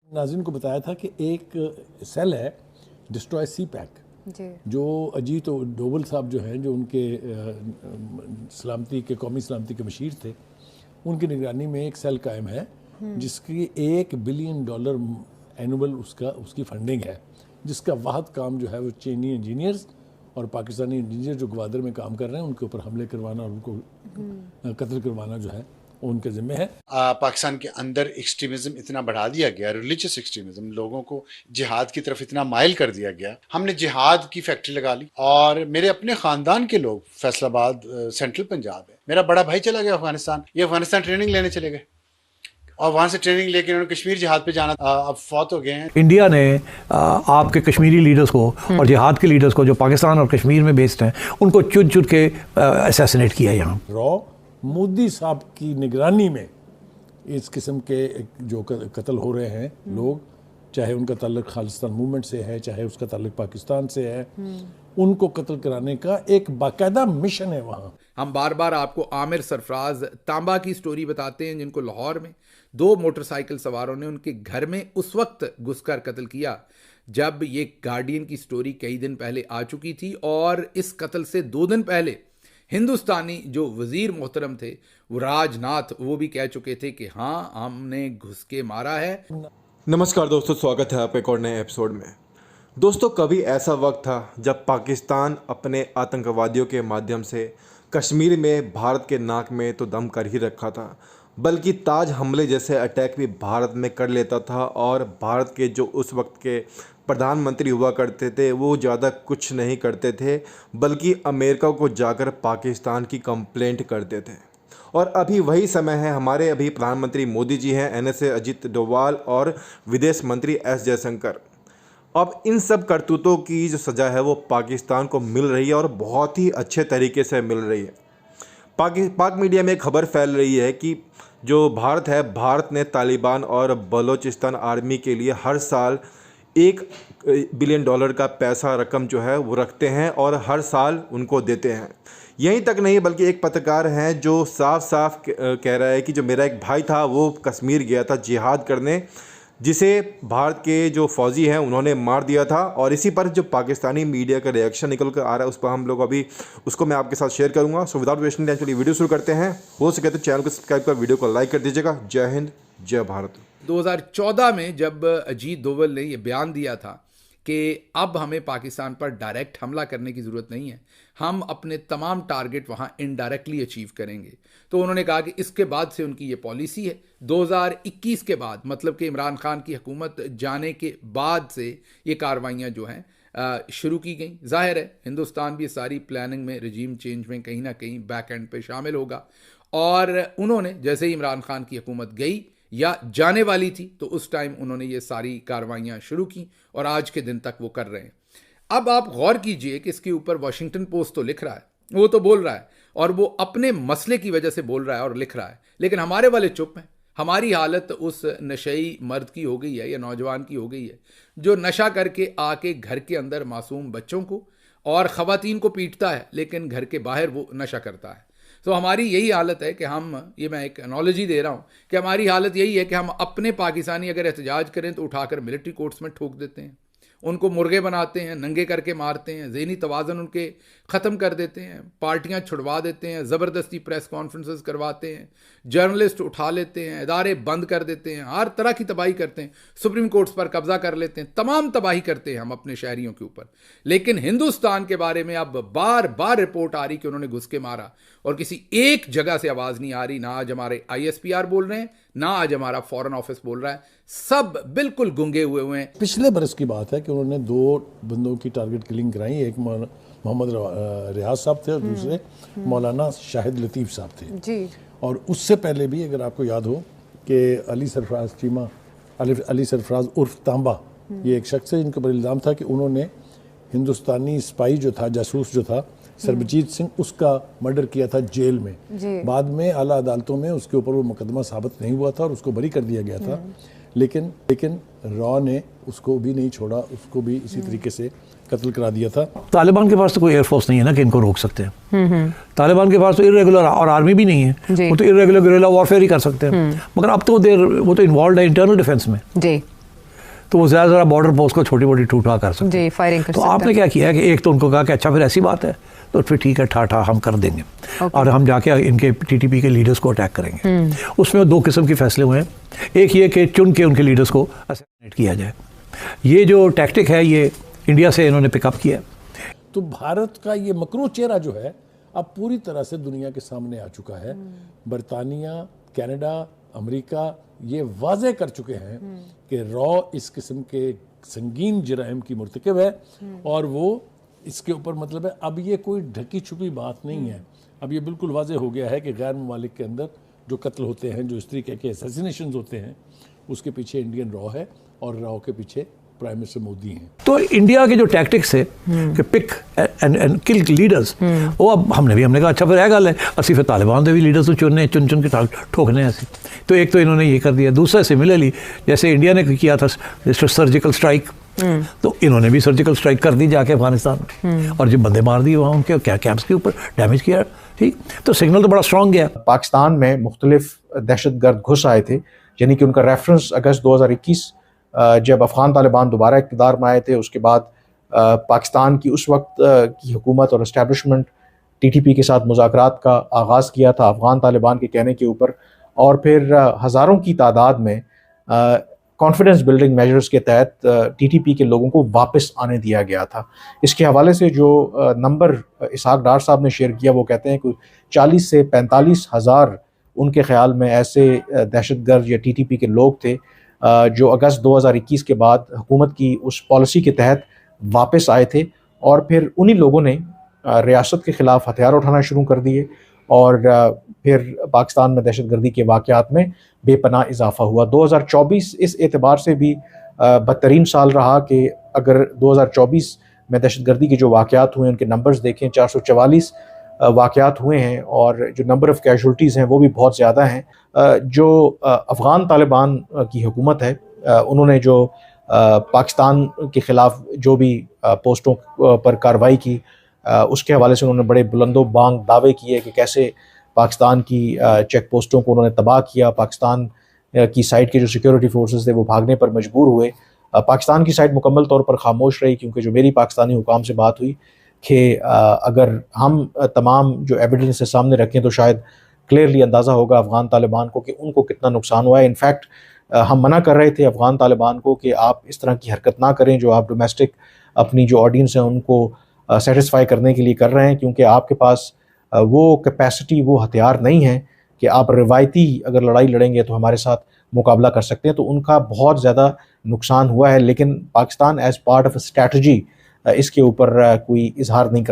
नाज़रीन को बताया था कि एक सेल है डिस्ट्रॉय सी पैक जो अजीत डोवल साहब जो हैं, जो उनके कौमी सलामती के मशीर थे, उनकी निगरानी में एक सेल कायम है जिसकी $1 बिलियन एनुअल उसकी फंडिंग है, जिसका वाहद काम जो है वो चीनी इंजीनियर्स और पाकिस्तानी इंजीनियर जो ग्वादर में काम कर रहे हैं उनके ऊपर हमले करवाना और उनको कत्ल करवाना जो है उनके जिम्मे है। पाकिस्तान के अंदर एक्सट्रीमिज्म इतना बढ़ा दिया गया, रिलीजियस एक्सट्रीमिज्म, लोगों को जिहाद की तरफ इतना माइल कर दिया गया। हमने जिहाद की फैक्ट्री लगा ली और मेरे अपने खानदान के लोग, फैसलाबाद सेंट्रल पंजाब है, मेरा बड़ा भाई चला गया अफगानिस्तान, ये अफगानिस्तान ट्रेनिंग लेने चले गए और वहां से ट्रेनिंग लेके उन्होंने कश्मीर जिहाद पे जाना, अब फौत हो गए हैं। इंडिया ने आपके कश्मीरी लीडर्स को और जिहाद के लीडर्स को जो पाकिस्तान और कश्मीर में बेस्ड हैं उनको चुन चुन के असैसिनेट किया यहाँ। मोदी साहब की निगरानी में इस किस्म के जो कत्ल हो रहे हैं लोग, चाहे उनका ताल्लुक खालिस्तान मूवमेंट से है, चाहे उसका ताल्लुक पाकिस्तान से है, उनको कत्ल कराने का एक बाकायदा मिशन है वहाँ। हम बार बार आपको आमिर सरफराज तांबा की स्टोरी बताते हैं, जिनको लाहौर में 2 मोटरसाइकिल सवारों ने उनके घर में उस वक्त घुसकर कत्ल किया जब ये गार्डियन की स्टोरी कई दिन पहले आ चुकी थी। और इस कत्ल से 2 दिन पहले हिंदुस्तानी जो वजीर मोहतरम थे वो राजनाथ, वो भी कह चुके थे कि हाँ हमने घुस के मारा है। नमस्कार दोस्तों, स्वागत है आप एक और नए एपिसोड में। दोस्तों, कभी ऐसा वक्त था जब पाकिस्तान अपने आतंकवादियों के माध्यम से कश्मीर में भारत के नाक में तो दम कर ही रखा था, बल्कि ताज हमले जैसे अटैक भी भारत में कर लेता था। और भारत के जो उस वक्त के प्रधानमंत्री हुआ करते थे वो ज़्यादा कुछ नहीं करते थे, बल्कि अमेरिका को जाकर पाकिस्तान की कंप्लेंट करते थे। और अभी वही समय है, हमारे अभी प्रधानमंत्री मोदी जी हैं, NSA अजीत डोवाल और विदेश मंत्री S जयशंकर। अब इन सब करतूतों की जो सज़ा है वो पाकिस्तान को मिल रही है और बहुत ही अच्छे तरीके से मिल रही है। पाक मीडिया में एक खबर फैल रही है कि जो भारत है, भारत ने तालिबान और बलोचिस्तान आर्मी के लिए हर साल $1 बिलियन का पैसा रकम जो है वो रखते हैं और हर साल उनको देते हैं। यहीं तक नहीं, बल्कि एक पत्रकार हैं जो साफ साफ कह रहा है कि जो मेरा एक भाई था वो कश्मीर गया था जिहाद करने, जिसे भारत के जो फौजी हैं उन्होंने मार दिया था। और इसी पर जो पाकिस्तानी मीडिया का रिएक्शन निकल कर आ रहा है उस पर हम लोग अभी उसको मैं आपके साथ शेयर करूंगा। सो विदाउट वेस्टिंग टाइम चलिए वीडियो शुरू करते हैं। हो सके तो चैनल को सब्सक्राइब कर वीडियो को लाइक कर दीजिएगा। जय हिंद, जय भारत। 2014 में जब अजीत डोवल ने यह बयान दिया था कि अब हमें पाकिस्तान पर डायरेक्ट हमला करने की ज़रूरत नहीं है, हम अपने तमाम टारगेट वहाँ इनडायरेक्टली अचीव करेंगे, तो उन्होंने कहा कि इसके बाद से उनकी ये पॉलिसी है। 2021 के बाद, मतलब कि इमरान खान की हुकूमत जाने के बाद से ये कार्रवाइयाँ जो हैं शुरू की गई। जाहिर है हिंदुस्तान भी सारी प्लानिंग में, रजीम चेंज में कहीं ना कहीं बैक एंड पे शामिल होगा। और उन्होंने जैसे ही इमरान खान की हुकूमत गई या जाने वाली थी तो उस टाइम उन्होंने ये सारी कार्रवाइयाँ शुरू की और आज के दिन तक वो कर रहे हैं। अब आप गौर कीजिए कि इसके ऊपर वॉशिंगटन पोस्ट तो लिख रहा है, वो तो बोल रहा है और वो अपने मसले की वजह से बोल रहा है और लिख रहा है, लेकिन हमारे वाले चुप हैं। हमारी हालत उस नशई मर्द की हो गई है या नौजवान की हो गई है जो नशा करके आके घर के अंदर मासूम बच्चों को और ख़वातीन को पीटता है, लेकिन घर के बाहर वो नशा करता है। तो हमारी यही हालत है कि मैं एक एनालॉजी दे रहा हूँ कि हमारी हालत यही है कि हम अपने पाकिस्तानी अगर एहतजाज करें तो उठाकर मिलिट्री कोर्ट्स में ठोक देते हैं, उनको मुर्गे बनाते हैं, नंगे करके मारते हैं, ज़हनी तवाज़ुन उनके ख़त्म कर देते हैं, पार्टियां छुड़वा देते हैं, ज़बरदस्ती प्रेस कॉन्फ्रेंसेस करवाते हैं, जर्नलिस्ट उठा लेते हैं, इदारे बंद कर देते हैं, हर तरह की तबाही करते हैं, सुप्रीम कोर्ट्स पर कब्ज़ा कर लेते हैं, तमाम तबाही करते हैं हम अपने शहरियों के ऊपर। लेकिन हिंदुस्तान के बारे में अब बार बार रिपोर्ट आ रही कि उन्होंने घुस के मारा और किसी एक जगह से आवाज़ नहीं आ रही। ना आज हमारे ISPR बोल रहे हैं, ना आज हमारा फॉरेन ऑफिस बोल रहा है, सब बिल्कुल गुंगे हुए हैं। पिछले बरस की बात है कि उन्होंने 2 बंदों की टारगेट किलिंग कराई, एक मोहम्मद रियाज साहब थे और दूसरे मौलाना शाहिद लतीफ़ साहब थे जी। और उससे पहले भी अगर आपको याद हो कि अली सरफराज उर्फ तांबा, ये एक शख्स है जिनके ऊपर इल्ज़ाम था कि उन्होंने हिंदुस्तानी स्पाई जो था, जासूस जो था सरबजीत सिंह, उसका मर्डर किया था जेल में। बाद में आला अदालतों में उसके ऊपर वो मुकदमा साबित नहीं हुआ था और उसको बरी कर दिया गया था, लेकिन रॉ ने उसको भी नहीं छोड़ा, उसको भी इसी तरीके से कत्ल करा दिया था। तालिबान के पास तो कोई एयरफोर्स नहीं है ना कि इनको रोक सकते हैं। तालिबान के पास तो इर्रेगुलर और आर्मी भी नहीं है, वो तो इर्रेगुलर गुरिल्ला वॉरफेयर ही कर सकते हैं। मगर अब तो वो तो इन्वॉल्व है इंटरनल डिफेंस में जी। तो वो ज़्यादा बॉर्डर पोस्ट को छोटी मोटी ठूठा कर सकते जी, फायरिंग कर तो सकते आपने क्या किया कि एक तो उनको कहा कि अच्छा फिर ऐसी बात है तो फिर ठीक है, ठाठा हम कर देंगे और हम जाके इनके टीटीपी के लीडर्स को अटैक करेंगे। उसमें दो किस्म के फैसले हुए हैं। एक ये कि चुन के उनके लीडर्स को असैसिनेट किया जाए। ये जो टैक्टिक है ये इंडिया से इन्होंने पिकअप किया। तो भारत का ये मकरू चेहरा जो है अब पूरी तरह से दुनिया के सामने आ चुका है। बरतानिया, कनाडा, अमेरिका ये वाजे कर चुके हैं कि रॉ इस किस्म के संगीन जराइम की मुर्तकिब है और वो इसके ऊपर मतलब है अब ये कोई ढकी छुपी बात नहीं है। अब ये बिल्कुल वाजे हो गया है कि गैर ममालिक के अंदर जो कत्ल होते हैं, जो इस तरीके के असैसिनेशंस होते हैं, उसके पीछे इंडियन रॉ है और रॉ के पीछे प्राइम मिनिस्टर मोदी हैं। तो इंडिया के जो टैक्टिक्स है कि पिक एंड किल लीडर्स, वो अब हमने कहा अच्छा फिर है गल है असि फिर तालिबान के भी लीडर्स को चुन के ठोकने ऐसे। तो एक तो इन्होंने ये कर दिया। दूसरा सिमिलरली जैसे इंडिया ने किया था सर्जिकल स्ट्राइक, तो इन्होंने भी सर्जिकल स्ट्राइक कर दी जाके अफगानिस्तान में और जो बंदे मार दिए वहाँ उनके क्या कैंप्स के ऊपर, डैमेज किया। ठीक, तो सिग्नल तो बड़ा स्ट्रॉन्ग गया। पाकिस्तान में मुख्तलिफ दहशतगर्द घुस आए थे, यानी कि उनका रेफरेंस अगस्त 2021 जब अफ़गान तालिबान दोबारा इक़्तिदार में आए थे, उसके बाद पाकिस्तान की उस वक्त की हुकूमत और इस्टेब्लिशमेंट टीटीपी के साथ मुज़ाकरात का आगाज़ किया था अफ़गान तालिबान के कहने के ऊपर, और फिर हज़ारों की तादाद में कॉन्फिडेंस बिल्डिंग मेजर्स के तहत टीटीपी के लोगों को वापस आने दिया गया था। इसके हवाले से जो नंबर इसहाक डार साहब ने शेयर किया, वो कहते हैं कि 40 से 45 हज़ार उनके ख़्याल में ऐसे दहशतगर्द या टीटीपी के लोग थे जो अगस्त 2021 के बाद हुकूमत की उस पॉलिसी के तहत वापस आए थे, और फिर उन्हीं लोगों ने रियासत के ख़िलाफ़ हथियार उठाना शुरू कर दिए और फिर पाकिस्तान में दहशतगर्दी के वाक़यात में बेपनाह इजाफ़ा हुआ। 2024 इस एतबार से भी बदतरीन साल रहा कि अगर 2024 में दहशतगर्दी के जो वाक़यात हुए उनके नंबर्स देखें, 444 वाक़यात हुए हैं और जो नंबर ऑफ़ कैजुअल्टीज़ हैं वो भी बहुत ज़्यादा हैं। जो अफ़गान तालिबान की हुकूमत है, उन्होंने जो पाकिस्तान के ख़िलाफ़ जो भी पोस्टों पर कार्रवाई की, उसके हवाले से उन्होंने बड़े बुलंदो बांग दावे किए कि कैसे पाकिस्तान की चेक पोस्टों को उन्होंने तबाह किया। पाकिस्तान की साइड के जो सिक्योरिटी फोर्सेस थे वो भागने पर मजबूर हुए। पाकिस्तान की साइड मुकम्मल तौर पर खामोश रही, क्योंकि जो मेरी पाकिस्तानी हुकाम से बात हुई कि अगर हम तमाम जो एविडेंस सामने रखें तो शायद क्लियरली अंदाज़ा होगा अफ़गान तालिबान को कि उनको कितना नुकसान हुआ है। इनफैक्ट हम मना कर रहे थे अफ़गान तालिबान को कि आप इस तरह की हरकत ना करें जो आप डोमेस्टिक अपनी जो ऑडियंस है उनको सेटिस्फाई करने के लिए कर रहे हैं, क्योंकि आपके पास वो कैपेसिटी, वो हथियार नहीं है कि आप रिवायती अगर लड़ाई लड़ेंगे तो हमारे साथ मुकाबला कर सकते हैं। तो उनका बहुत ज़्यादा नुकसान हुआ है, लेकिन Pakistan as part of strategy इसके ऊपर कोई इजहार नहीं करता।